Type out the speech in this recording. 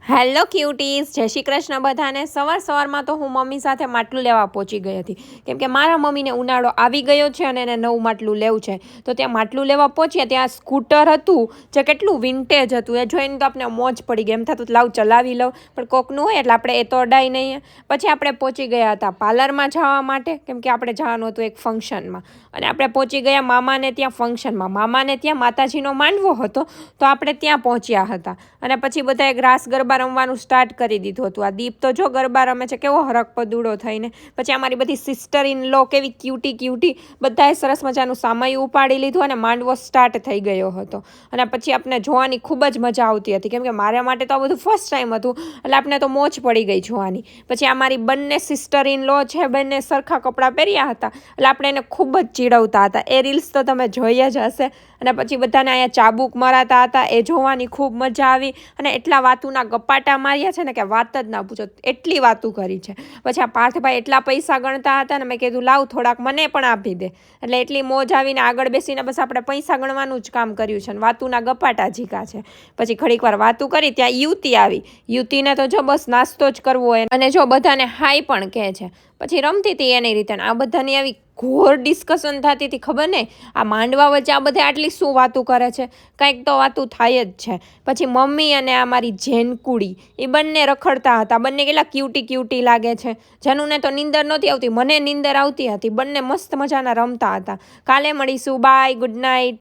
Hello ક્યુટીઝ, જય શ્રી કૃષ્ણ બધાને। સવારમાં તો હું મમ્મી સાથે માટલું લેવા પહોંચી ગઈ હતી, કેમ કે મારા મમ્મીને ઉનાળો આવી ગયો છે અને એને નવું માટલું લેવું છે। તો ત્યાં માટલું લેવા પહોંચ્યા, ત્યાં સ્કૂટર હતું જે કેટલું વિન્ટેજ હતું, એ જોઈને તો આપણે મોજ પડી ગઈ। એમ થતું લાવ ચલાવી લઉં, પણ કોકનું હોય એટલે આપણે એ તો અડાય નહીં। પછી આપણે પહોંચી ગયા હતા પાર્લરમાં જવા માટે, કેમ કે આપણે જવાનું હતું એક ફંક્શનમાં, અને આપણે પહોંચી ગયા મામાને ત્યાં ફંક્શનમાં। મામાને ત્યાં માતાજીનો માંડવો હતો, તો આપણે ત્યાં પહોંચ્યા હતા। અને પછી બધાએ રાસ ગરબા રમવાનું સ્ટાર્ટ કરી દીધું હતું। આ દીપ તો જો ગરબા રમે છે, કેવો હરક પદુડો થઈને। પછી અમારી બધી સિસ્ટર ઇન લો કેવી ક્યુટી બધાએ સરસ મજાનું સામયું ઉપાડી લીધું અને માંડવો સ્ટાર્ટ થઈ ગયો હતો। અને પછી આપણે જોવાની ખૂબ જ મજા આવતી હતી, કેમ કે મારા માટે તો આ બધું ફર્સ્ટ ટાઈમ હતું, એટલે આપણે તો મોજ પડી ગઈ જોવાની। પછી અમારી બંને સિસ્ટર ઇન લો છે, બંને સરખા કપડાં પહેર્યા હતા, એટલે આપણે એને ખૂબ જ ચીડવતા હતા। એ રીલ્સ તો તમે જોઈ જ હશે। અને પછી બધાને અહીંયા ચાબુક મરાતા હતા, એ જોવાની ખૂબ મજા આવી। અને એટલા વાતુના ગપાટા માર્યા છે ને કે વાત જ ના પૂછો, એટલી વાતું કરી છે। પછી આ પાર્થભાઈ એટલા પૈસા ગણતા હતા ને, મેં કીધું લાવ થોડાક મને પણ આપી દે, એટલે એટલી મોજ આવીને આગળ બેસીને બસ આપણે પૈસા ગણવાનું જ કામ કર્યું છે, ને વાતુના ગપાટા ઝીકા છે। પછી ઘડીક વાર વાતું કરી, ત્યાં યુવતી આવી। યુવતીને તો જો બસ નાસ્તો જ કરવો હોય, અને જો બધાને હાય પણ કહે છે। પછી રમતી હતી એની રીતે, આ બધાની આવી ઘોર ડિસ્કશન થતી હતી, ખબર નહીં આ માંડવા વચ્ચે આ બધા આટલી શું વાતું કરે છે, કંઈક તો વાતું થાય જ છે। પછી મમ્મી અને આ મારી જેનકુડી એ બંને રખડતા હતા, બંને કેટલા ક્યુટી લાગે છે। જનુને તો નીંદર નહોતી આવતી, મને નીંદર આવતી હતી, બંને મસ્ત મજાના રમતા હતા। કાલે મળીશું, બાય, ગુડ નાઇટ।